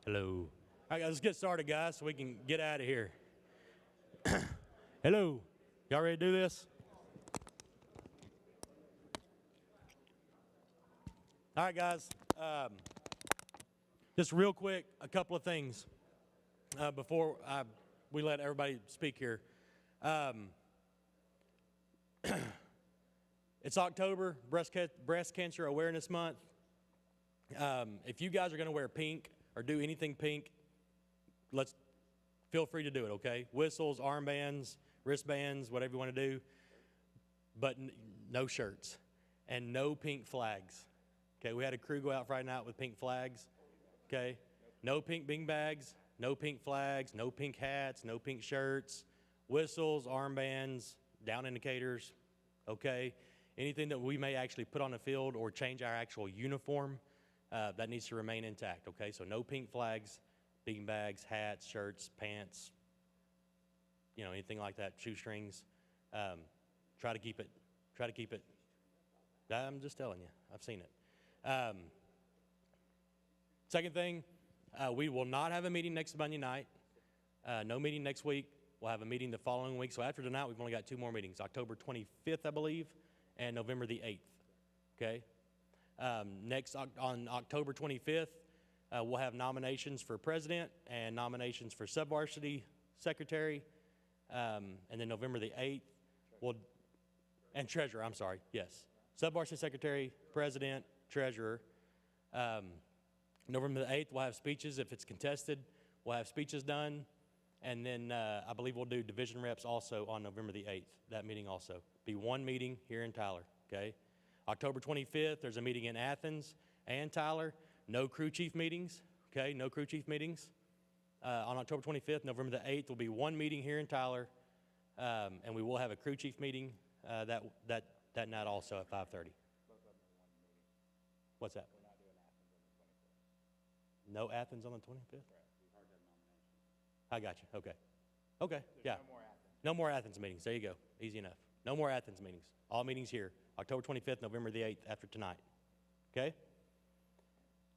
Hello. All right, let's get started, guys, so we can get out of here. Hello. Y'all ready to do this? All right, guys. Just real quick, a couple of things before we let everybody speak here. It's October, Breast Cancer Awareness Month. If you guys are going to wear pink or do anything pink, feel free to do it, okay? Whistles, armbands, wristbands, whatever you want to do, but no shirts and no pink flags. Okay, we had a crew go out Friday night with pink flags. Okay, no pink bean bags, no pink flags, no pink hats, no pink shirts, whistles, armbands, down indicators. Okay, anything that we may actually put on the field or change our actual uniform, that needs to remain intact. Okay, so no pink flags, bean bags, hats, shirts, pants, anything like that, shoestrings. Try to keep it. I'm just telling you, I've seen it. Second thing, we will not have a meeting next Monday night. No meeting next week. We'll have a meeting the following week. So after tonight, we've only got 2 more meetings, October 25th, I believe, and November the 8th, okay? Next, on October 25th, we'll have nominations for president and nominations for sub-varsity secretary. And then November the 8th, and treasurer, I'm sorry, yes. Sub-varsity secretary, president, treasurer. November the 8th, we'll have speeches. If it's contested, we'll have speeches done. And then I believe we'll do division reps also on November the 8th, that meeting also. Be 1 meeting here in Tyler, okay? October 25th, there's a meeting in Athens and Tyler. No crew chief meetings, okay? No crew chief meetings. On October 25th, November the 8th, will be 1 meeting here in Tyler. And we will have a crew chief meeting that night also at 5:30. What's that? No Athens on the 25th? I got you. Okay. Okay. Yeah. No more Athens meetings. There you go. Easy enough. No more Athens meetings. All meetings here. October 25th, November the 8th after tonight. Okay?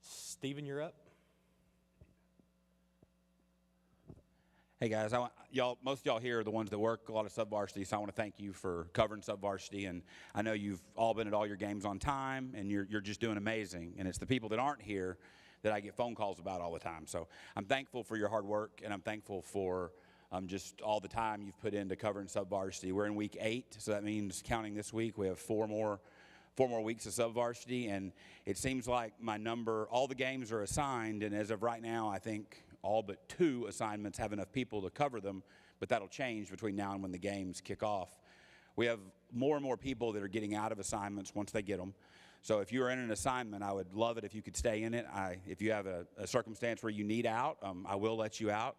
Stephen, you're up. Hey guys, most of y'all here are the ones that work a lot of sub-varsity, so I want to thank you for covering sub-varsity. And I know you've all been at all your games on time, and you're just doing amazing. And it's the people that aren't here that I get phone calls about all the time. So I'm thankful for your hard work, and I'm thankful for just all the time you've put into covering sub-varsity. We're in week 8, so that means counting this week, we have 4 more weeks of sub-varsity, and it seems like all the games are assigned, and as of right now, I think all but 2 assignments have enough people to cover them, but that'll change between now and when the games kick off. We have more and more people that are getting out of assignments once they get them. So if you're in an assignment, I would love it if you could stay in it. If you have a circumstance where you need out, I will let you out.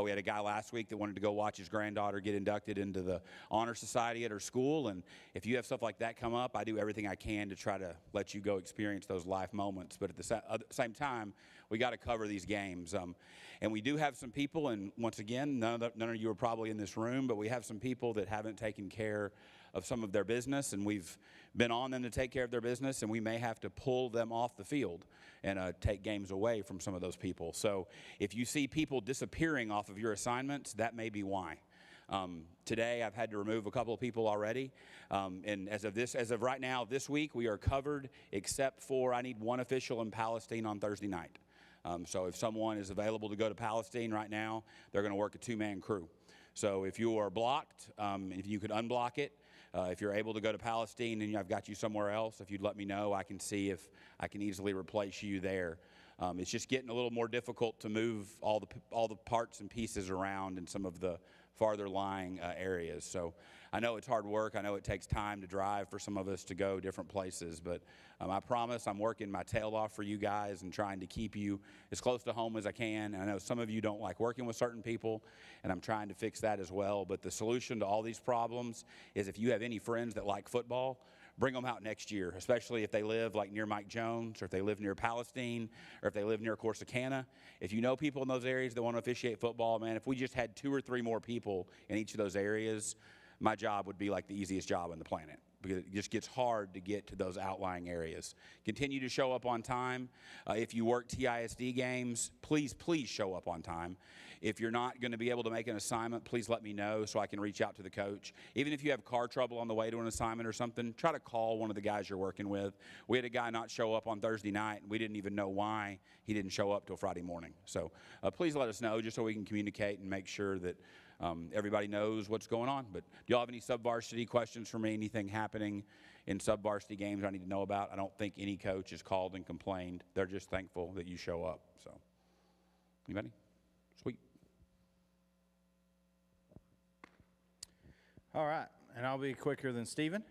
We had a guy last week that wanted to go watch his granddaughter get inducted into the honor society at her school. And if you have stuff like that come up, I do everything I can to try to let you go experience those life moments. But at the same time, we got to cover these games. And we do have some people, and once again, none of you are probably in this room, but we have some people that haven't taken care of some of their business, and we've been on them to take care of their business, and we may have to pull them off the field and take games away from some of those people. So if you see people disappearing off of your assignments, that may be why. Today, I've had to remove a couple of people already, and as of right now, this week, we are covered except for I need 1 official in Palestine on Thursday night. So if someone is available to go to Palestine right now, they're going to work a 2-man crew. So if you are blocked, if you could unblock it, if you're able to go to Palestine and I've got you somewhere else, if you'd let me know, I can see if I can easily replace you there. It's just getting a little more difficult to move all the parts and pieces around in some of the farther lying areas. So I know it's hard work. I know it takes time to drive for some of us to go different places, but I promise I'm working my tail off for you guys and trying to keep you as close to home as I can. And I know some of you don't like working with certain people, and I'm trying to fix that as well. But the solution to all these problems is if you have any friends that like football, bring them out next year, especially if they live like near Mike Jones, or if they live near Palestine, or if they live near Corsicana. If you know people in those areas that want to officiate football, man, if we just had 2 or 3 more people in each of those areas, my job would be like the easiest job on the planet. because it just gets hard to get to those outlying areas. Continue to show up on time. If you work TISD games, please show up on time. If you're not going to be able to make an assignment, please let me know so I can reach out to the coach. Even if you have car trouble on the way to an assignment or something, try to call one of the guys you're working with. We had a guy not show up on Thursday night, and we didn't even know why he didn't show up till Friday morning. So please let us know just so we can communicate and make sure that everybody knows what's going on. But do y'all have any sub-varsity questions for me? Anything happening in sub-varsity games I need to know about? I don't think any coach has called and complained. They're just thankful that you show up. So, anybody? Sweet. All right, and I'll be quicker than Stephen.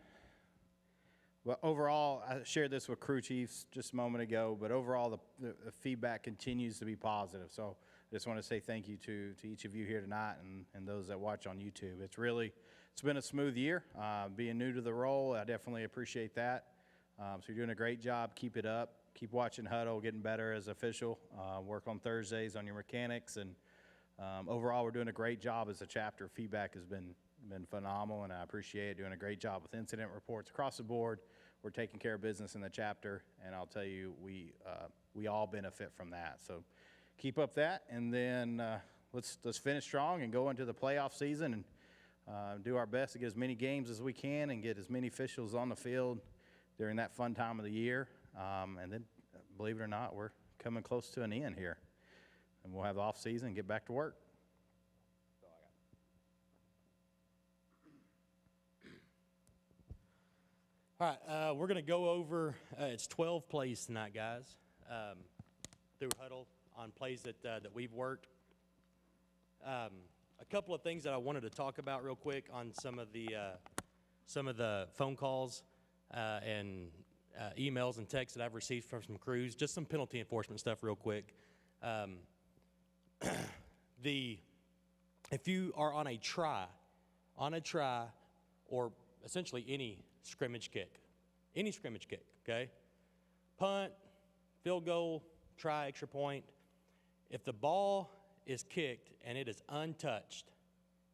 But overall, I shared this with crew chiefs just a moment ago, but overall the feedback continues to be positive. So I just want to say thank you to each of you here tonight and those that watch on YouTube. It's been a smooth year. Being new to the role, I definitely appreciate that. So you're doing a great job. Keep it up. Keep watching Huddle, getting better as official. Work on Thursdays on your mechanics, and overall we're doing a great job as a chapter. Feedback has been phenomenal, and I appreciate it. Doing a great job with incident reports across the board. We're taking care of business in the chapter, and I'll tell you, we all benefit from that. So keep up that, and then let's finish strong and go into the playoff season and do our best to get as many games as we can and get as many officials on the field during that fun time of the year. And then, believe it or not, we're coming close to an end here, and we'll have the off season and get back to work. All right, we're going to go over, it's 12 plays tonight, guys, through Huddle on plays that we've worked. A couple of things that I wanted to talk about real quick on some of the phone calls and emails and texts that I've received from some crews, just some penalty enforcement stuff real quick. If you are on a try, or essentially any scrimmage kick, okay? Punt, field goal, try, extra point. If the ball is kicked and it is untouched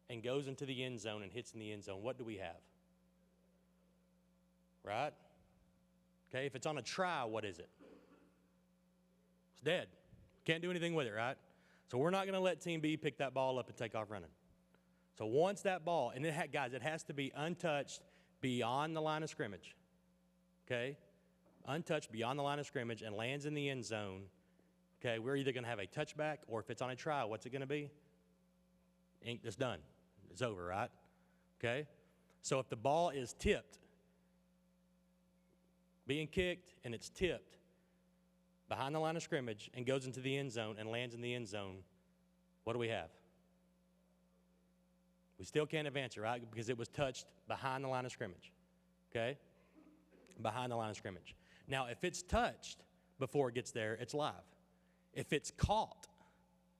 and goes into the end zone and hits in the end zone, what do we have? Right? Okay, if it's on a try, what is it? It's dead. Can't do anything with it, right? So we're not going to let Team B pick that ball up and take off running. So once that ball, and guys, it has to be untouched beyond the line of scrimmage, okay? Untouched beyond the line of scrimmage and lands in the end zone, okay? We're either going to have a touchback, or if it's on a try, what's it going to be? It's done. It's over, right? Okay? So if the ball is tipped, being kicked, and it's tipped behind the line of scrimmage and goes into the end zone and lands in the end zone, what do we have? We still can't advance it, right? Because it was touched behind the line of scrimmage, okay? Behind the line of scrimmage. Now, if it's touched before it gets there, it's live. If it's caught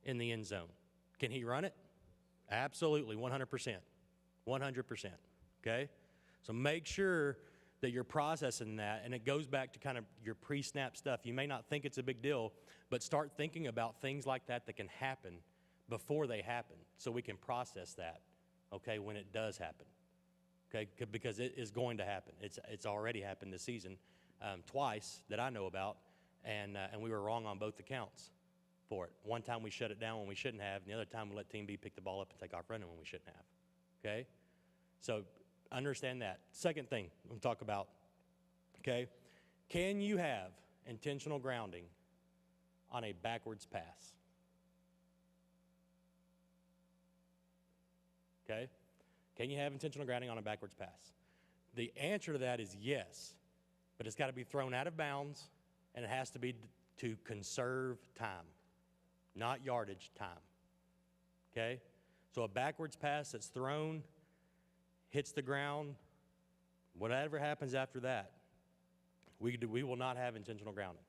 in the end zone, can he run it? Absolutely, 100%. 100%, okay? So make sure that you're processing that, and it goes back to kind of your pre-snap stuff. You may not think it's a big deal, but start thinking about things like that that can happen before they happen so we can process that. Okay, when it does happen, okay, because it is going to happen. It's already happened this season twice that I know about, and we were wrong on both accounts for it. One time we shut it down when we shouldn't have, and the other time we let Team B pick the ball up and take off running when we shouldn't have, okay? So understand that. Second thing we'll talk about, okay, can you have intentional grounding on a backwards pass? Okay? Can you have intentional grounding on a backwards pass? The answer to that is yes, but it's got to be thrown out of bounds, and it has to be to conserve time, not yardage, time. Okay? So a backwards pass that's thrown, hits the ground, whatever happens after that, we will not have intentional grounding.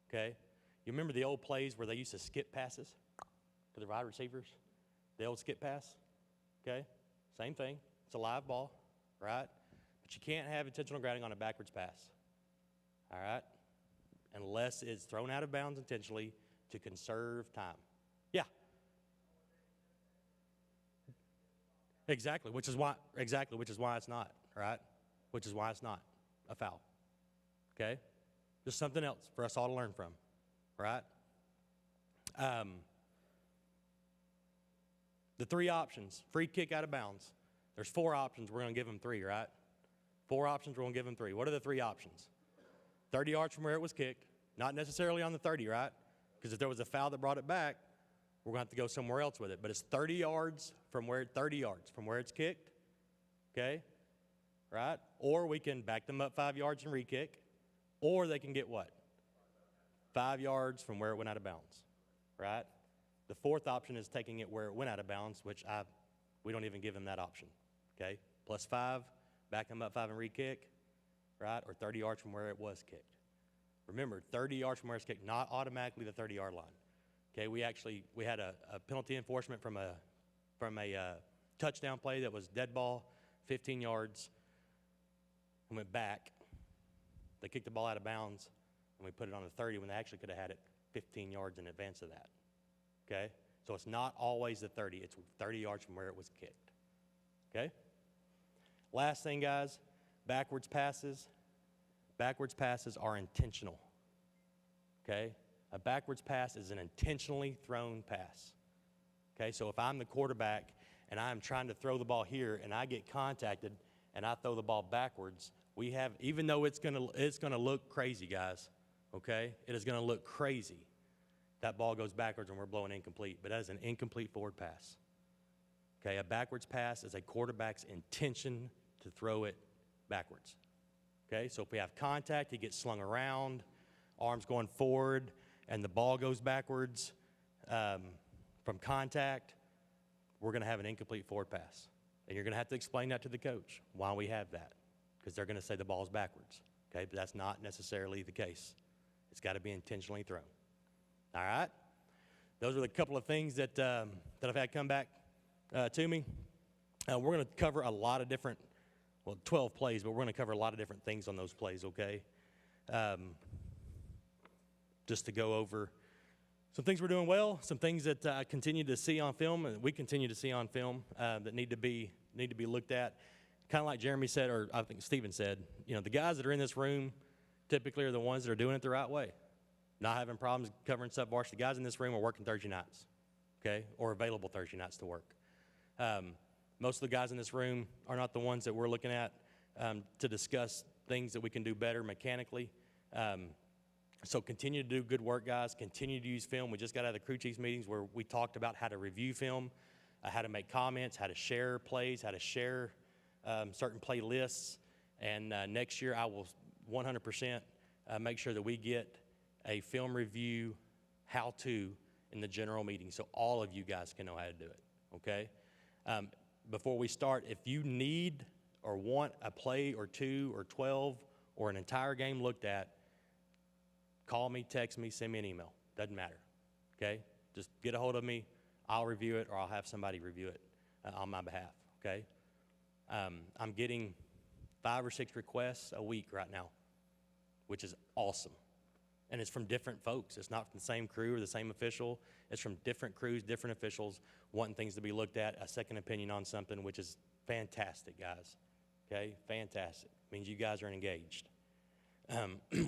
Okay? You remember the old plays where they used to skip passes to the wide receivers? The old skip pass? Okay, same thing. It's a live ball, right? But you can't have intentional grounding on a backwards pass, all right? Unless it's thrown out of bounds intentionally to conserve time. Yeah. Exactly, which is why it's not, right? which is why it's not a foul. Okay? Just something else for us all to learn from, right? The three options, free kick out of bounds. There's 4 options. We're going to give them 3, right? 4 options. We're going to give them 3. What are the 3 options? 30 yards from where it was kicked. Not necessarily on the 30, right? Because if there was a foul that brought it back, we're going to have to go somewhere else with it. But it's 30 yards from where it's kicked, okay? Right? Or we can back them up 5 yards and re-kick. Or they can get what? 5 yards from where it went out of bounds, right? The 4th option is taking it where it went out of bounds, which we don't even give them that option, okay? Plus 5, back them up 5 and re-kick, right? Or 30 yards from where it was kicked. Remember, 30 yards from where it's kicked, not automatically the 30-yard line. Okay, we had a penalty enforcement from a touchdown play that was dead ball, 15 yards, and went back. They kicked the ball out of bounds, and we put it on the 30 when they actually could have had it 15 yards in advance of that. Okay, so it's not always the 30. It's 30 yards from where it was kicked. Okay. Last thing, guys, backwards passes. Backwards passes are intentional. Okay. A backwards pass is an intentionally thrown pass. Okay, so if I'm the quarterback and I'm trying to throw the ball here and I get contacted and I throw the ball backwards, even though it's gonna look crazy, guys, okay? It is gonna look crazy. That ball goes backwards and we're blowing incomplete, but that is an incomplete forward pass. Okay, a backwards pass is a quarterback's intention to throw it backwards. Okay, so if we have contact, he gets slung around, arms going forward, and the ball goes backwards from contact, we're going to have an incomplete forward pass. And you're going to have to explain that to the coach, why we have that, because they're going to say the ball's backwards. Okay, but that's not necessarily the case. It's got to be intentionally thrown. All right? Those are the couple of things that I've had come back to me. We're going to cover a lot of different, 12 plays, but we're going to cover a lot of different things on those plays, okay? Just to go over some things we're doing well, some things that I continue to see on film, and we continue to see on film that need to be looked at. Kind of like Jeremy said, or I think Stephen said, the guys that are in this room typically are the ones that are doing it the right way, not having problems covering sub-varsity. Guys in this room are working Thursday nights, okay, or available Thursday nights to work. Most of the guys in this room are not the ones that we're looking at to discuss things that we can do better mechanically. So continue to do good work, guys. Continue to use film. We just got out of the crew chiefs meetings where we talked about how to review film, how to make comments, how to share plays, how to share certain play lists. And next year I will 100% make sure that we get a film review how-to in the general meeting so all of you guys can know how to do it, okay? Before we start, if you need or want a play or 2 or 12 or an entire game looked at, call me, text me, send me an email. Doesn't matter, okay? Just get a hold of me. I'll review it or I'll have somebody review it on my behalf, okay? I'm getting 5 or 6 requests a week right now, which is awesome. And it's from different folks. It's not from the same crew or the same official. It's from different crews, different officials wanting things to be looked at, a second opinion on something, which is fantastic, guys, okay? Fantastic. Means you guys are engaged,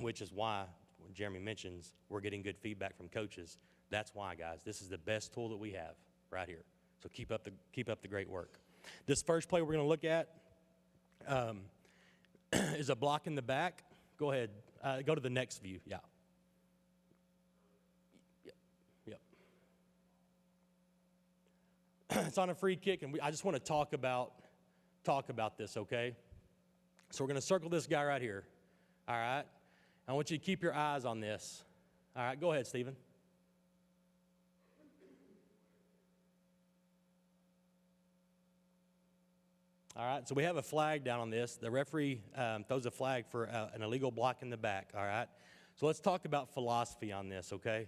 which is why when Jeremy mentions we're getting good feedback from coaches. That's why, guys, this is the best tool that we have right here. So keep up the great work. This first play we're going to look at is a block in the back. Go ahead. Go to the next view. Yeah. Yep. It's on a free kick, and I just want to talk about this, okay? So we're going to circle this guy right here. All right. I want you to keep your eyes on this. All right, go ahead, Stephen. All right, so we have a flag down on this. The referee throws a flag for an illegal block in the back, all right? So let's talk about philosophy on this, okay?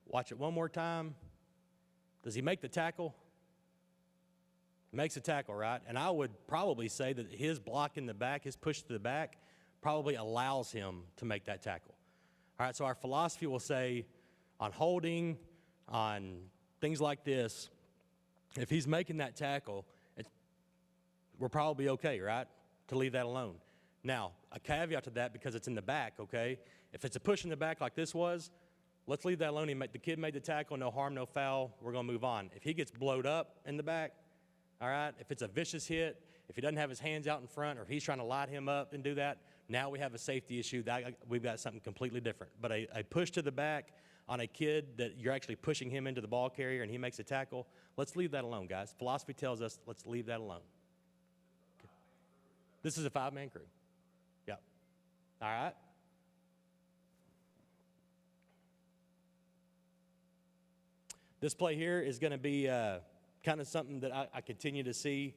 Watch it one more time. Does he make the tackle? Makes a tackle, right? And I would probably say that his block in the back, his push to the back, probably allows him to make that tackle. All right, so our philosophy will say on holding, on things like this, if he's making that tackle, we're probably okay, right? to leave that alone. Now, a caveat to that, because it's in the back, okay? If it's a push in the back like this was, let's leave that alone. The kid made the tackle, no harm, no foul. We're going to move on. If he gets blowed up in the back, all right, if it's a vicious hit, if he doesn't have his hands out in front, or if he's trying to light him up and do that, now we have a safety issue. We've got something completely different. But a push to the back on a kid that you're actually pushing him into the ball carrier and he makes a tackle, let's leave that alone, guys. Philosophy tells us let's leave that alone. Okay. This is a 5-man crew. Yep. All right. This play here is going to be kind of something that I continue to see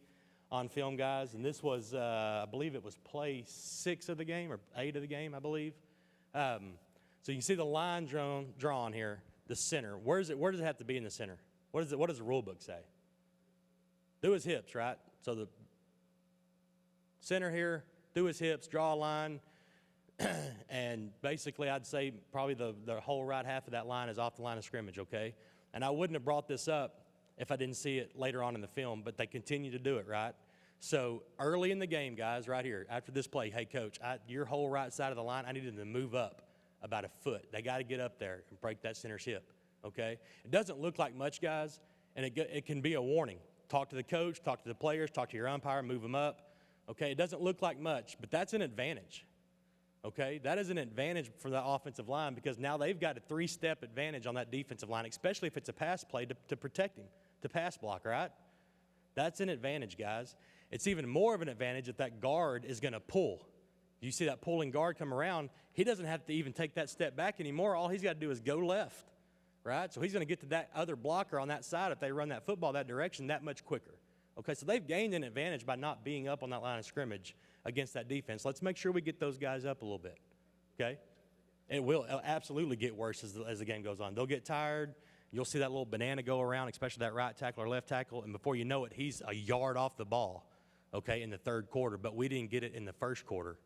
on film, guys. And this was, I believe it was play 6 of the game or 8 of the game, I believe. So you can see the line drawn here, the center. Where does it have to be in the center? What does the rule book say? Through his hips, right? So the center here, through his hips, draw a line. And basically, I'd say probably the whole right half of that line is off the line of scrimmage, okay? And I wouldn't have brought this up if I didn't see it later on in the film, but they continue to do it, right? So early in the game, guys, right here, after this play, hey, coach, your whole right side of the line, I needed to move up about a foot. They got to get up there and break that center's hip, okay? It doesn't look like much, guys, and it can be a warning. Talk to the coach, talk to the players, talk to your umpire, move them up, okay? It doesn't look like much, but that's an advantage, okay? That is an advantage for the offensive line because now they've got a 3-step advantage on that defensive line, especially if it's a pass play to protect him, to pass block, right? That's an advantage, guys. It's even more of an advantage if that guard is going to pull. You see that pulling guard come around, he doesn't have to even take that step back anymore. All he's got to do is go left, right? So he's going to get to that other blocker on that side if they run that football that direction that much quicker. Okay, so they've gained an advantage by not being up on that line of scrimmage against that defense. Let's make sure we get those guys up a little bit, okay? It'll absolutely get worse as the game goes on. They'll get tired. You'll see that little banana go around, especially that right tackle or left tackle, and before you know it, he's a yard off the ball, okay, in the third quarter, but we didn't get it in the first quarter.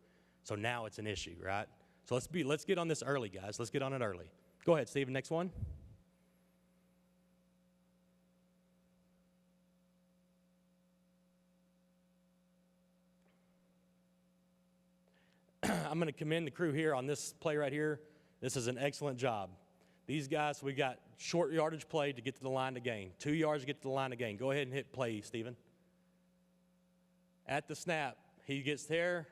So now it's an issue, right? So let's get on this early, guys. Let's get on it early. Go ahead, Stephen, next one. I'm going to commend the crew here on this play right here. This is an excellent job. These guys, we got short yardage play to get to the line to gain. 2 yards to get to the line to gain. Go ahead and hit play, Stephen. At the snap, he gets there.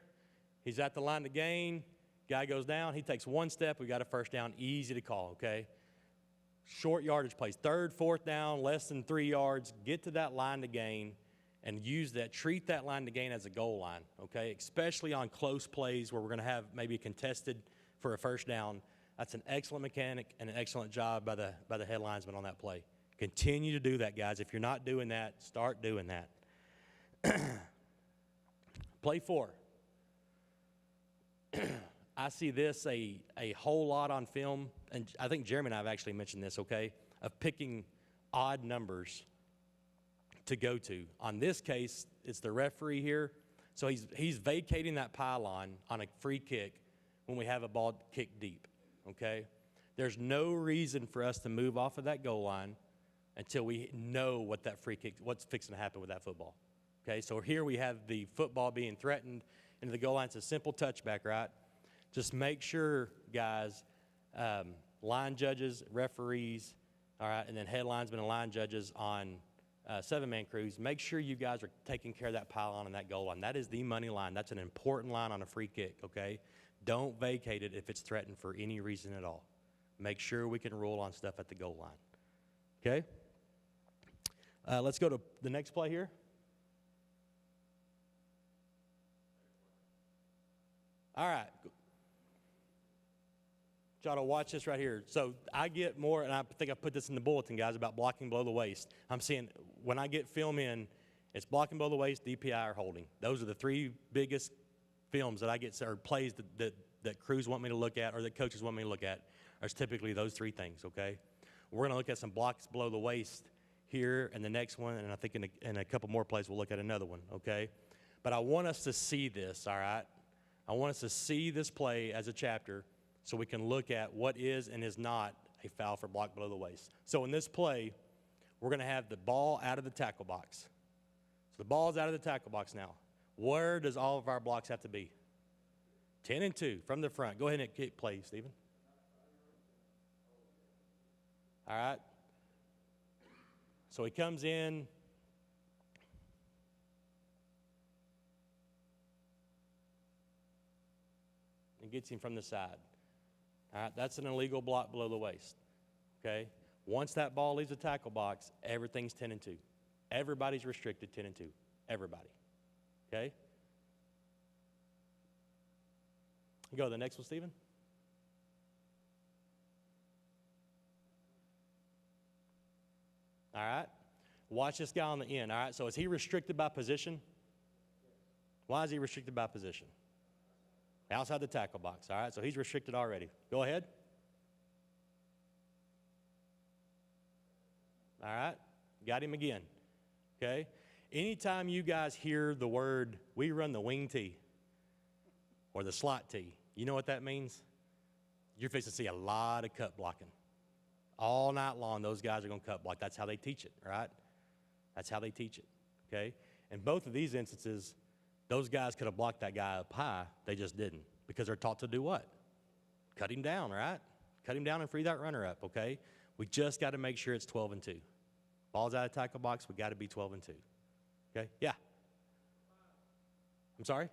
He's at the line to gain. Guy goes down. He takes 1 step. We got a first down. Easy to call, okay? Short yardage plays. 3rd, 4th down, less than 3 yards. Get to that line to gain and use that. Treat that line to gain as a goal line, okay? Especially on close plays where we're going to have maybe contested for a first down. That's an excellent mechanic and an excellent job by the head linesman on that play. Continue to do that, guys. If you're not doing that, start doing that. Play 4. I see this a whole lot on film, and I think Jeremy and I have actually mentioned this, okay, of picking odd numbers to go to. On this case, it's the referee here, so he's vacating that pylon on a free kick when we have a ball kicked deep, okay? There's no reason for us to move off of that goal line until we know what that free kick, what's fixing to happen with that football, okay? So here we have the football being threatened into the goal line. It's a simple touchback, right? Just make sure, guys, line judges, referees, all right, and then head linesmen and line judges on 7-man crews, make sure you guys are taking care of that pylon and that goal line. That is the money line. That's an important line on a free kick, okay? Don't vacate it if it's threatened for any reason at all. Make sure we can rule on stuff at the goal line, okay? Let's go to the next play here. All right. Y'all to watch this right here. So I get more, and I think I put this in the bulletin, guys, about blocking below the waist. I'm seeing when I get film in, it's blocking below the waist, DPI, or holding. Those are the 3 biggest films that I get, or plays that crews want me to look at or that coaches want me to look at. Are typically those 3 things, okay? We're going to look at some blocks below the waist here and the next one, and I think in a couple more plays we'll look at another one, okay? But I want us to see this, all right? I want us to see this play as a chapter so we can look at what is and is not a foul for block below the waist. So in this play, we're going to have the ball out of the tackle box. So the ball's out of the tackle box now. Where does all of our blocks have to be? 10 and 2 from the front. Go ahead and hit play, Stephen. All right. So he comes in. And gets him from the side. All right, that's an illegal block below the waist. Okay? Once that ball leaves the tackle box, everything's 10 and 2. Everybody's restricted 10 and 2. Everybody. Okay? Go to the next one, Stephen. All right. Watch this guy on the end. All right. So is he restricted by position? Why is he restricted by position? Outside the tackle box. All right. So he's restricted already. Go ahead. All right. Got him again. Okay. Anytime you guys hear the word, we run the wing tee or the slot tee, you know what that means? You're fixing to see a lot of cut blocking. All night long, those guys are going to cut block. That's how they teach it, right? That's how they teach it, okay? In both of these instances, those guys could have blocked that guy up high. They just didn't because they're taught to do what? Cut him down, right? Cut him down and free that runner up, okay? We just got to make sure it's 12 and 2. Ball's out of tackle box, we got to be 12 and 2. Okay? Yeah. I'm sorry?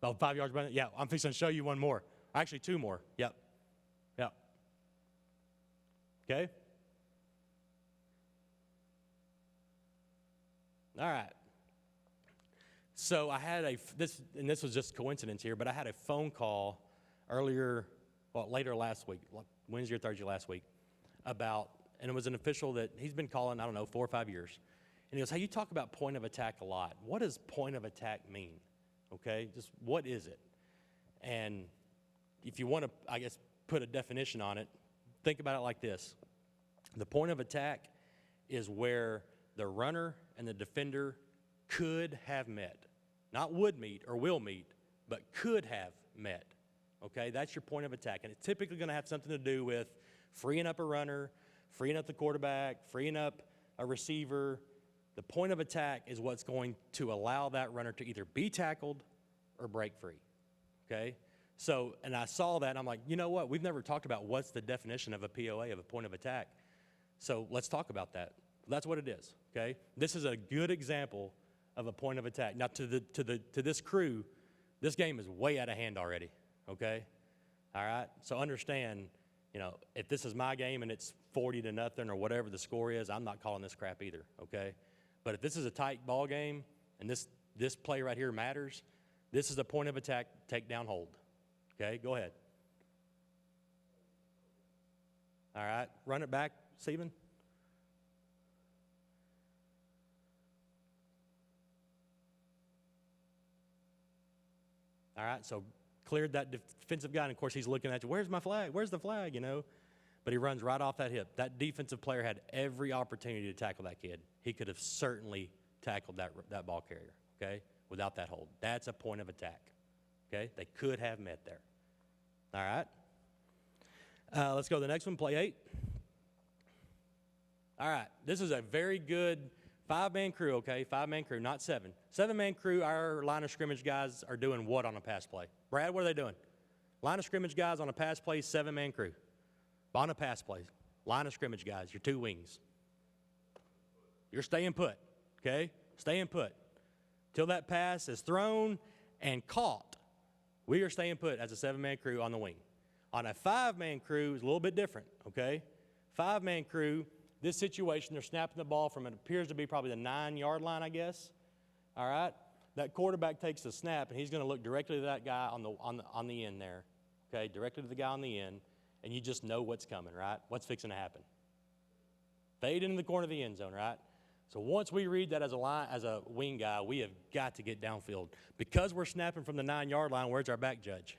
Oh, 5 yards. Yeah, I'm fixing to show you one more. Actually, 2 more. Yep. Yep. Okay? All right. So I had this was just coincidence here, but I had a phone call later last week, Wednesday or Thursday last week, and it was an official that he's been calling, 4 or 5 years. And he goes, hey, you talk about point of attack a lot. What does point of attack mean? Okay, just what is it? And if you want to, I guess, put a definition on it, think about it like this. The point of attack is where the runner and the defender could have met. Not would meet or will meet, but could have met. Okay, that's your point of attack. And it's typically going to have something to do with freeing up a runner, freeing up the quarterback, freeing up a receiver. The point of attack is what's going to allow that runner to either be tackled or break free, okay? So, and I saw that, and I'm like, you know what? We've never talked about what's the definition of a POA, of a point of attack. So let's talk about that. That's what it is, okay? This is a good example of a point of attack. Now, to this crew, this game is way out of hand already, okay? All right? So understand, if this is my game and it's 40-0 or whatever the score is, I'm not calling this crap either, okay? But if this is a tight ball game and this play right here matters, this is a point of attack, takedown, hold. Okay, go ahead. All right, run it back, Stephen. All right, so cleared that defensive guy, and of course he's looking at you. Where's my flag? Where's the flag? But he runs right off that hip. That defensive player had every opportunity to tackle that kid. He could have certainly tackled that ball carrier, okay, without that hold. That's a point of attack, okay? They could have met there. All right. Let's go to the next one, play 8. All right, this is a very good 5-man crew, okay? 5-man crew, not 7. 7-man crew, our line of scrimmage guys are doing what on a pass play? Brad, what are they doing? Line of scrimmage guys on a pass play, 7-man crew. On a pass play, line of scrimmage guys, your 2 wings. You're staying put, okay? Staying put. Till that pass is thrown and caught, we are staying put as a 7-man crew on the wing. On a 5-man crew, it's a little bit different, okay? 5-man crew, this situation, they're snapping the ball from it appears to be probably the 9-yard line, I guess. All right? That quarterback takes the snap, and he's going to look directly to that guy on the end there, okay? Directly to the guy on the end. And you just know what's coming, right? What's fixing to happen? Fade into the corner of the end zone, right? So once we read that as a wing guy, we have got to get downfield. Because we're snapping from the 9-yard line, where's our back judge?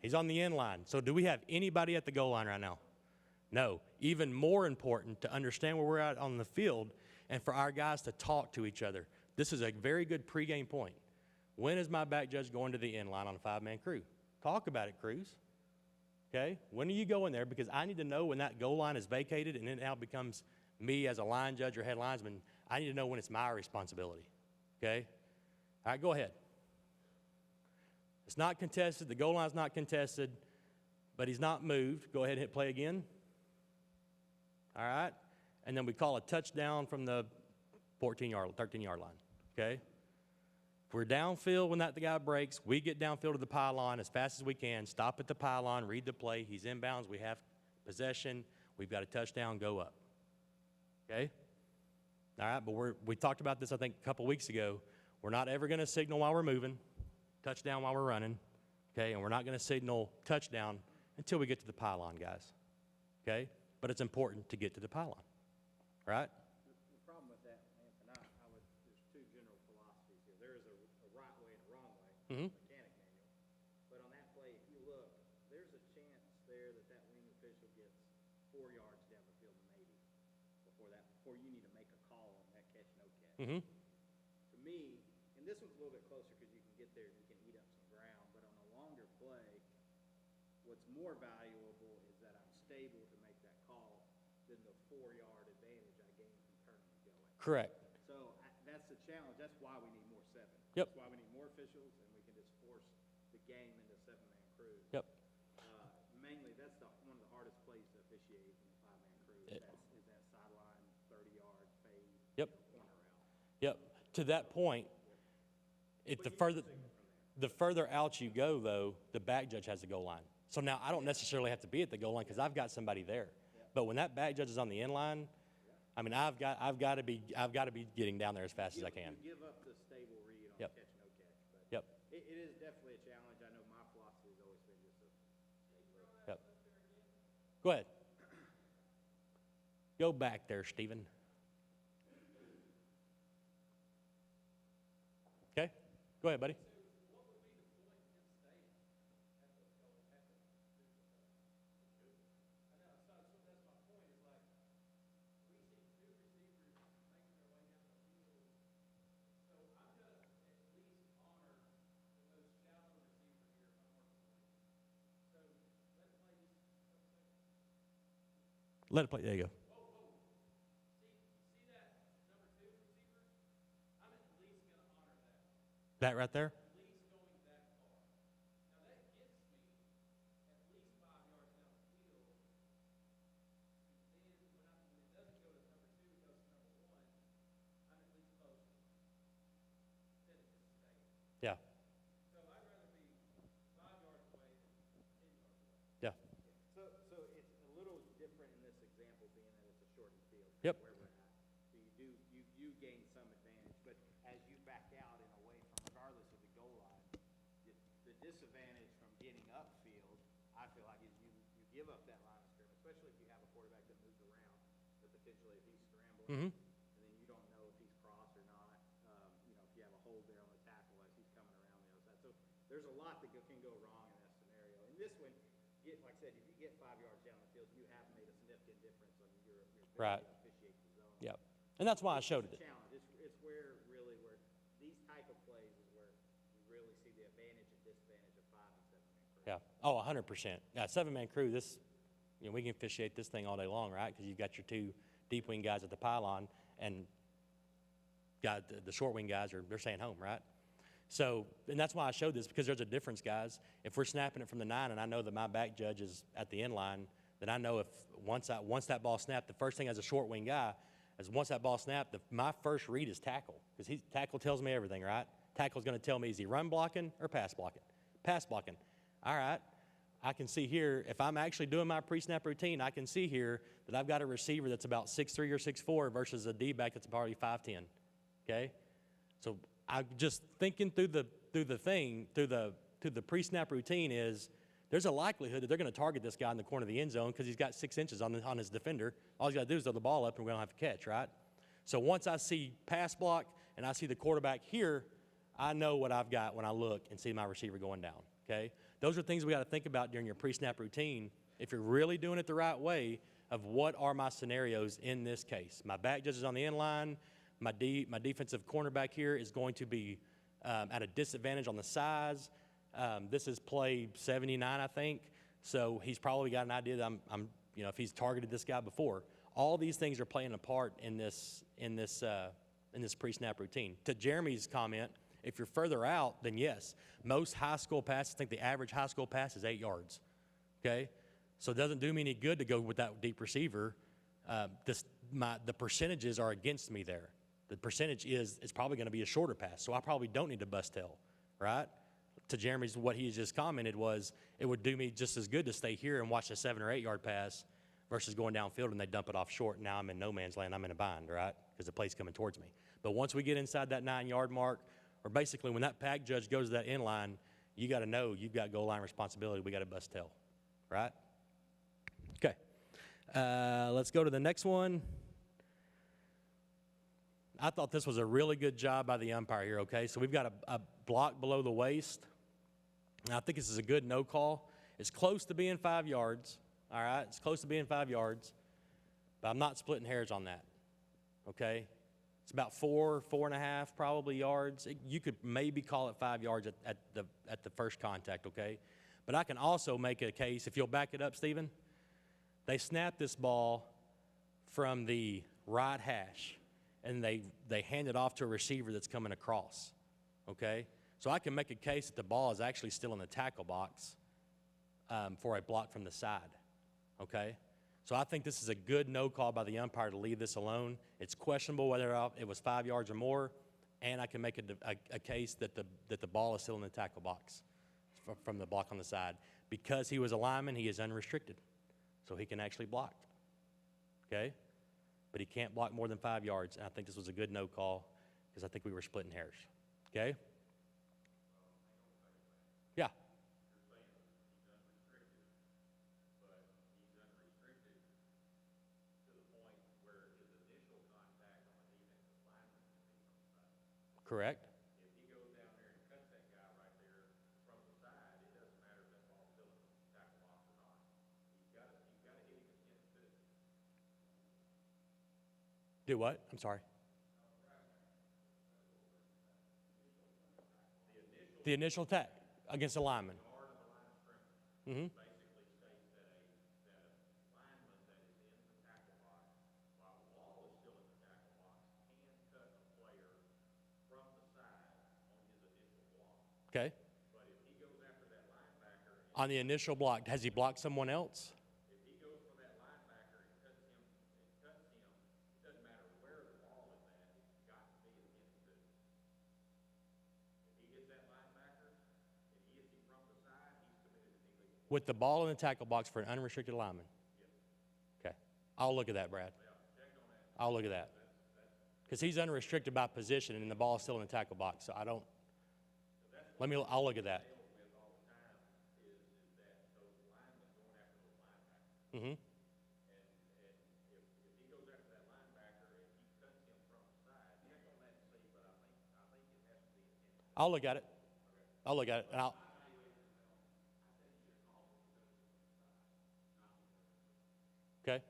He's on the end line. So do we have anybody at the goal line right now? No. Even more important to understand where we're at on the field and for our guys to talk to each other. This is a very good pregame point. When is my back judge going to the end line on a 5-man crew? Talk about it, crews. Okay, when are you going there? Because I need to know when that goal line is vacated and it now becomes me as a line judge or head linesman. I need to know when it's my responsibility, okay? All right, go ahead. It's not contested. The goal line's not contested, but he's not moved. Go ahead and hit play again. All right? And then we call a touchdown from the 13-yard line, okay? If we're downfield when the guy breaks, we get downfield to the pylon as fast as we can, stop at the pylon, read the play. He's inbounds. We have possession. We've got a touchdown, go up, okay? All right, but we talked about this, I think, a couple weeks ago. We're not ever going to signal while we're moving, touchdown while we're running, okay? And we're not going to signal touchdown until we get to the pylon, guys, okay? But it's important to get to the pylon, right? The problem with that, Lance, and there's two general philosophies here. There is a right way and a wrong way, mechanic manual. But on that play, if you look, there's a chance there that wing official gets 4 yards down the field, maybe, before you need to make a call on that catch, no catch. To me, and this one's a little bit closer because you can get there and you can eat up some ground, but on a longer play, what's more valuable is that I'm stable to make that call than the 4-yard advantage I gain from turning and going. Correct. So that's the challenge. That's why we need more 7. Yep. That's why we need more officials, and we can just force the game into 7-man crews. Yep. Mainly, that's one of the hardest plays to officiate in a 5-man crew. Is that sideline 30-yard fade? Yep. Corner route. Yep. To that point, the further out you go, though, the back judge has the goal line. So now I don't necessarily have to be at the goal line because I've got somebody there. But when that back judge is on the end line, I mean, I've got to be getting down there as fast as I can. You give up the stable read on Yep. catch, no catch. But Yep. it is definitely a challenge. I know my philosophy has always been just a stable. Yep. Go ahead. Go back there, Stephen. Okay. Go ahead, buddy. Let it play. There you go. That right there? Yeah. Yeah. So it's a little different in this example, being that it's a shortened field. Yep. Where we're at. So you gain some advantage, but as you back out and away from, regardless of the goal line, the disadvantage from getting upfield, I feel like, is you give up that line of scrimmage, especially if you have a quarterback that moves around, that potentially if he's scrambling, and then you don't know if he's crossed or not. If you have a hold there on the tackle as he's coming around the other side. So there's a lot that can go wrong in that scenario. In this one, like I said, if you get 5 yards down the field, you have made a significant difference on your ability Right. to officiate the zone. Yep. And that's why I showed It's it. a challenge. It's where these type of plays is where you really see the advantage and disadvantage of 5 and 7-man crew. Yeah. Oh, 100%. Yeah, 7-man crew, we can officiate this thing all day long, right? Because you've got your 2 deep wing guys at the pylon, and the short wing guys they're staying home, right? So, and that's why I showed this, because there's a difference, guys. If we're snapping it from the 9 and I know that my back judge is at the end line, then I know if once that ball snapped, the first thing as a short wing guy is once that ball snapped, my first read is tackle, because tackle tells me everything, right? Tackle's going to tell me, is he run blocking or pass blocking? Pass blocking. All right. I can see here, if I'm actually doing my pre-snap routine, I can see here that I've got a receiver that's about 6'3" or 6'4" versus a D-back that's probably 5'10", okay? So I'm just thinking through the pre-snap routine is there's a likelihood that they're going to target this guy in the corner of the end zone because he's got 6 inches on his defender. All he's got to do is throw the ball up and we're going to have to catch, right? So once I see pass block and I see the quarterback here, I know what I've got when I look and see my receiver going down, okay? Those are things we got to think about during your pre-snap routine if you're really doing it the right way of what are my scenarios in this case. My back judge is on the end line. My defensive cornerback here is going to be at a disadvantage on the size. This is play 79, I think. So he's probably got an idea that if he's targeted this guy before. All these things are playing a part in this pre-snap routine. To Jeremy's comment, if you're further out, then yes, most high school passes, I think the average high school pass is 8 yards, okay? So it doesn't do me any good to go with that deep receiver. The percentages are against me there. The percentage is it's probably going to be a shorter pass, so I probably don't need to bust tail, right? To Jeremy's, what he just commented was it would do me just as good to stay here and watch a 7 or 8 yard pass versus going downfield and they dump it off short. And now I'm in no man's land. I'm in a bind, right? Because the play's coming towards me. But once we get inside that 9 yard mark, or basically when that pack judge goes to that end line, you got to know you've got goal line responsibility. We got to bust tail, right? Okay. Let's go to the next one. I thought this was a really good job by the umpire here, okay? So we've got a block below the waist. And I think this is a good no call. It's close to being 5 yards, all right? It's close to being 5 yards, but I'm not splitting hairs on that, okay? It's about 4.5 probably yards. You could maybe call it 5 yards at the first contact, okay? But I can also make a case, if you'll back it up, Stephen, they snap this ball from the right hash, and they hand it off to a receiver that's coming across, okay? So I can make a case that the ball is actually still in the tackle box for a block from the side, okay? So I think this is a good no call by the umpire to leave this alone. It's questionable whether it was 5 yards or more, and I can make a case that the ball is still in the tackle box from the block on the side. Because he was a lineman, he is unrestricted, so he can actually block, okay? But he can't block more than 5 yards, and I think this was a good no call because I think we were splitting hairs, okay? Yeah. Correct. If he goes down there and cuts that guy right there from the side, it doesn't matter if that ball's still in the tackle box or not. He's got to hit him against the Do what? I'm sorry. The initial attack against the lineman. Mm-hmm. Okay. But if he goes after that linebacker on the initial block, has he blocked someone else? If he goes for that linebacker and cuts him, it doesn't matter where the ball is at, it's got to be against the. If he gets that linebacker, if he hits him from the side, he's committed an illegal. With the ball in the tackle box for an unrestricted lineman? Yes. Okay. I'll look at that, Brad. Yeah, check on that. I'll look at that. Because he's unrestricted by position and the ball is still in the tackle box, so I don't. I'll look at that. Mm-hmm. And if he goes after that linebacker and he cuts him from the side, check on that and see, but I think it has to be intentional. I'll look at it. Okay. I'll look at it. And okay.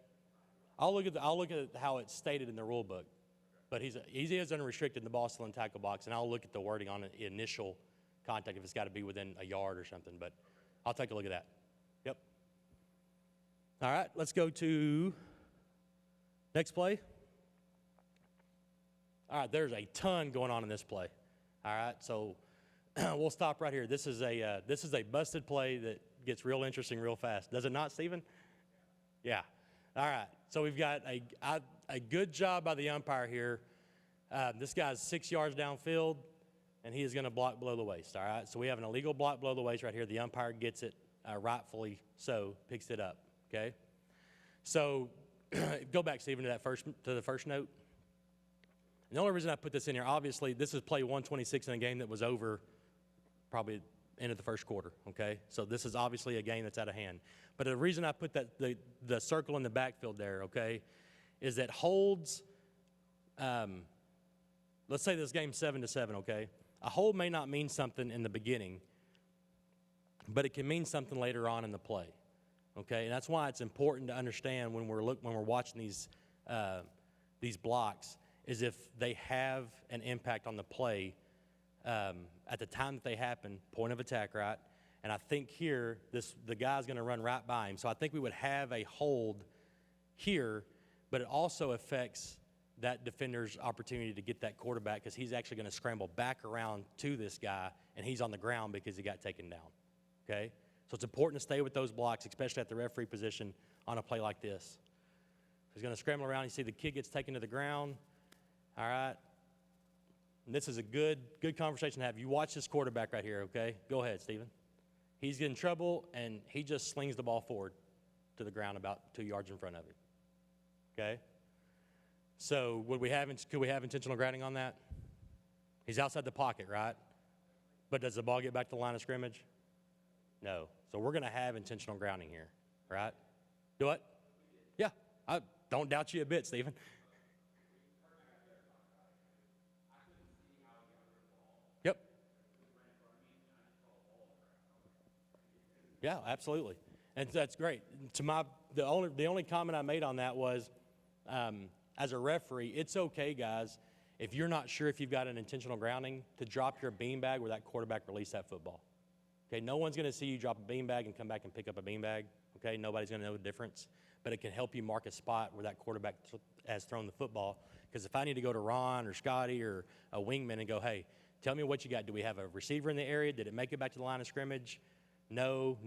I'll look at how it's stated in the rule book. But he is unrestricted in the ball still in tackle box, and I'll look at the wording on the initial contact if it's got to be within a yard or something, but I'll take a look at that. Yep. All right, let's go to next play. All right, there's a ton going on in this play. All right, so we'll stop right here. This is a busted play that gets real interesting real fast. Does it not, Stephen? Yeah. All right, so we've got a good job by the umpire here. This guy's 6 yards downfield, and he is going to block below the waist, all right? So we have an illegal block below the waist right here. The umpire gets it, rightfully so, picks it up, okay? So go back, Stephen, to the first note. And the only reason I put this in here, obviously, this is play 126 in a game that was over probably end of the first quarter, okay? So this is obviously a game that's out of hand. But the reason I put the circle in the backfield there, okay, is that holds, let's say this game's 7-7, okay? A hold may not mean something in the beginning, but it can mean something later on in the play, okay? And that's why it's important to understand when we're watching these blocks is if they have an impact on the play at the time that they happen, point of attack, right? And I think here the guy's going to run right by him, so I think we would have a hold here but it also affects that defender's opportunity to get that quarterback because he's actually going to scramble back around to this guy, and he's on the ground because he got taken down, okay? So it's important to stay with those blocks, especially at the referee position on a play like this. He's going to scramble around. You see the kid gets taken to the ground, all right? And this is a good conversation to have. You watch this quarterback right here, okay? Go ahead, Stephen. He's in trouble, and he just slings the ball forward to the ground about 2 yards in front of him, okay? So could we have intentional grounding on that? He's outside the pocket, right? But does the ball get back to the line of scrimmage? No. So we're going to have intentional grounding here, right? Do it? Yeah. I don't doubt you a bit, Stephen. Yep. Yeah, absolutely. And that's great. The only comment I made on that was, as a referee, it's okay, guys, if you're not sure if you've got an intentional grounding, to drop your beanbag where that quarterback released that football. Okay, no one's going to see you drop a beanbag and come back and pick up a beanbag. Okay, nobody's going to know the difference, but it can help you mark a spot where that quarterback has thrown the football. Because if I need to go to Ron or Scotty or a wingman and go, hey, tell me what you got. Do we have a receiver in the area? Did it make it back to the line of scrimmage? No.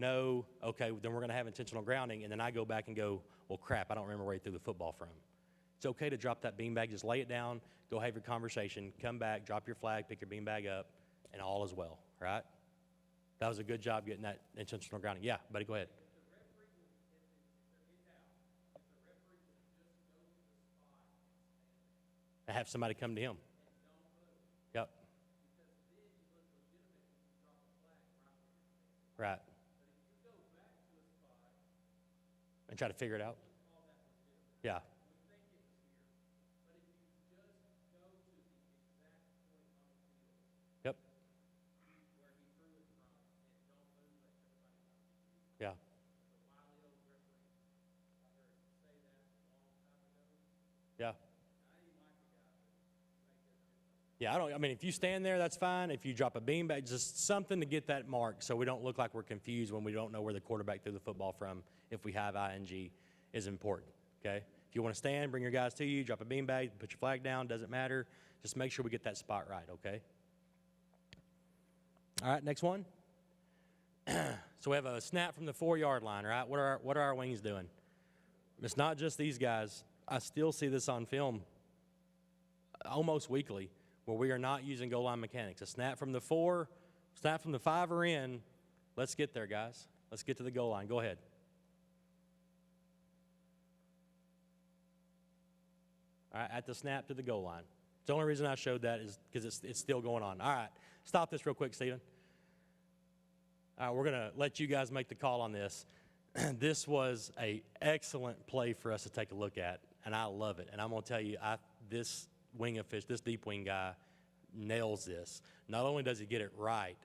Okay, then we're going to have intentional grounding. And then I go back and go, well, crap, I don't remember where he threw the football from. It's okay to drop that beanbag. Just lay it down, go have your conversation, come back, drop your flag, pick your beanbag up, and all is well, right? That was a good job getting that intentional grounding. Yeah, buddy, go ahead. And have somebody come to him. Yep. Right. And try to figure it out. Yeah. Yep. Yeah. Yeah. Yeah, I mean, if you stand there, that's fine. If you drop a beanbag, just something to get that mark so we don't look like we're confused when we don't know where the quarterback threw the football from if we have ING is important, okay? If you want to stand, bring your guys to you, drop a beanbag, put your flag down, doesn't matter. Just make sure we get that spot right, okay? All right, next one. So we have a snap from the 4-yard line, right? What are our wings doing? It's not just these guys. I still see this on film almost weekly, where we are not using goal line mechanics. A snap from the 4, snap from the 5 are in. Let's get there, guys. Let's get to the goal line. Go ahead. All right, at the snap to the goal line. The only reason I showed that is because it's still going on. All right, stop this real quick, Stephen. All right, we're going to let you guys make the call on this. This was an excellent play for us to take a look at, and I love it. And I'm going to tell you, this wing of fish, this deep wing guy, nails this. Not only does he get it right,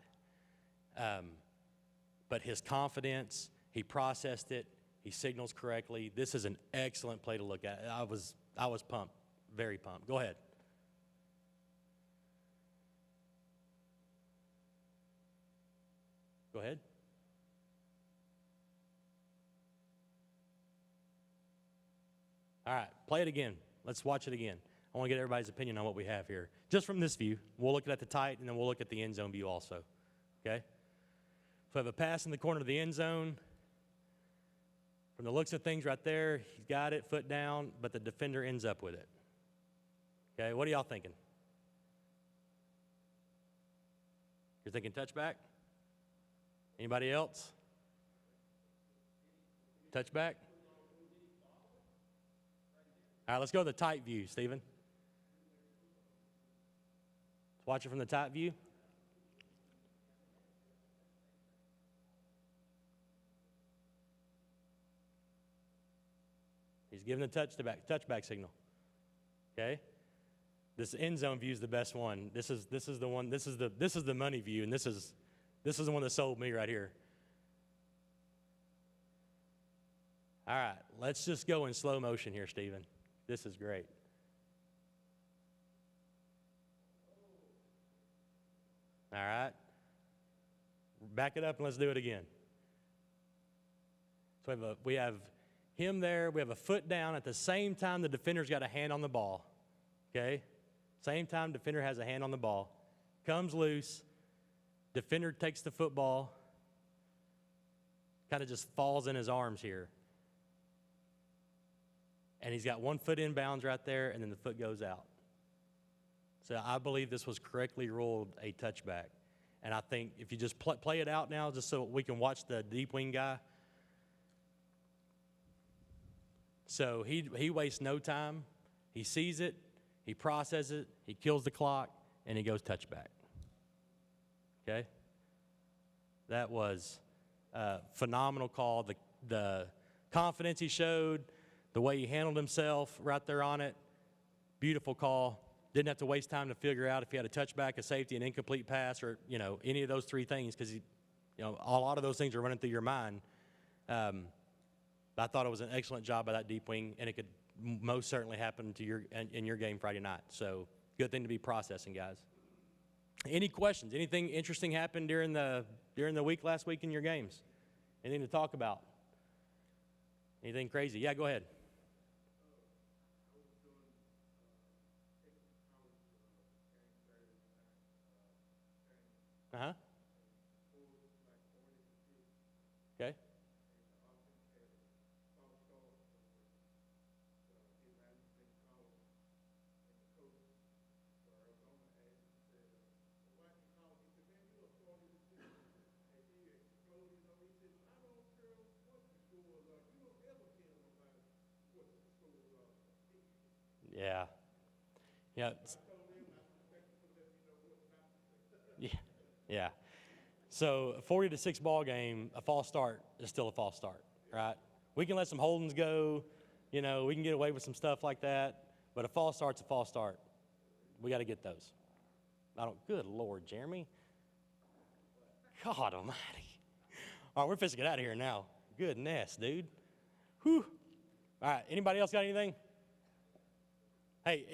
but his confidence, he processed it, he signals correctly. This is an excellent play to look at. I was pumped, very pumped. Go ahead. Go ahead. All right, play it again. Let's watch it again. I want to get everybody's opinion on what we have here. Just from this view. We'll look at the tight, and then we'll look at the end zone view also. Okay? So we have a pass in the corner of the end zone. From the looks of things right there, he's got it, foot down, but the defender ends up with it. Okay, what are y'all thinking? You're thinking touchback? Anybody else? Touchback? All right, let's go to the tight view, Stephen. Let's watch it from the tight view. He's giving the touchback signal. Okay? This end zone view is the best one. This is the one. This is the money view, and this is the one that sold me right here. All right, let's just go in slow motion here, Stephen. This is great. All right. Back it up and let's do it again. So him there. We have a foot down. At the same time, the defender's got a hand on the ball. Okay? Same time, defender has a hand on the ball. Comes loose. Defender takes the football. Kind of just falls in his arms here. And he's got 1 foot inbounds right there, and then the foot goes out. So I believe this was correctly ruled a touchback. And I think if you just play it out now, just so we can watch the deep wing guy. So he wastes no time. He sees it, he processes it, he kills the clock, and he goes touchback. Okay? That was a phenomenal call. The confidence he showed, the way he handled himself right there on it, beautiful call. Didn't have to waste time to figure out if he had a touchback, a safety, an incomplete pass, or, any of those three things, because, a lot of those things are running through your mind. But I thought it was an excellent job by that deep wing, and it could most certainly happen in your game Friday night. So good thing to be processing, guys. Any questions? Anything interesting happened during the week last week in your games? Anything to talk about? Anything crazy? Yeah, go ahead. Uh-huh. Okay. Yeah. Yeah. Yeah. So a 40-6 ball game, a false start is still a false start, right? We can let some holdings go, we can get away with some stuff like that, but a false start's a false start. We got to get those. Good Lord, Jeremy. God almighty. All right, we're fixing to get out of here now. Goodness, dude. Whew. All right, anybody else got anything? Hey,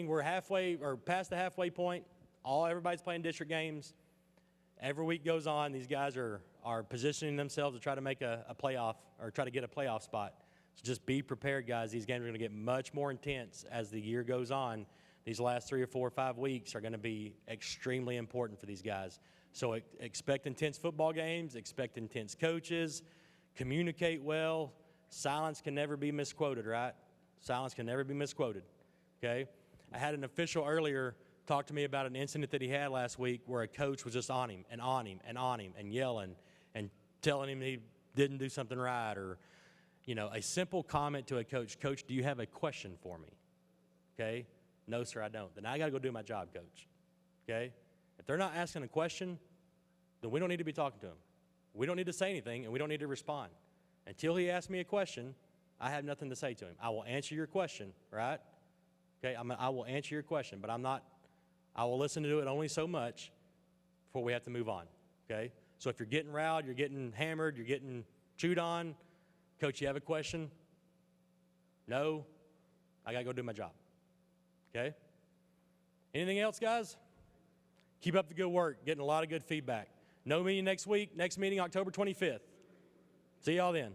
we're halfway or past the halfway point. Everybody's playing district games. Every week goes on, these guys are positioning themselves to try to make a playoff or try to get a playoff spot. So just be prepared, guys. These games are going to get much more intense as the year goes on. These last 3 or 4 or 5 weeks are going to be extremely important for these guys. So expect intense football games, expect intense coaches, communicate well. Silence can never be misquoted, right? Silence can never be misquoted, okay? I had an official earlier talk to me about an incident that he had last week where a coach was just on him and on him and on him and yelling and telling him he didn't do something right, or, a simple comment to a coach, Coach, do you have a question for me? Okay? No, sir, I don't. Then I got to go do my job, Coach. Okay? If they're not asking a question, then we don't need to be talking to them. We don't need to say anything, and we don't need to respond. Until he asks me a question, I have nothing to say to him. I will answer your question, right? Okay? I will answer your question, but I will listen to it only so much before we have to move on, okay? So if you're getting riled, you're getting hammered, you're getting chewed on, Coach, you have a question? No? I got to go do my job, okay? Anything else, guys? Keep up the good work, getting a lot of good feedback. No meeting next week. Next meeting, October 25th. See y'all then.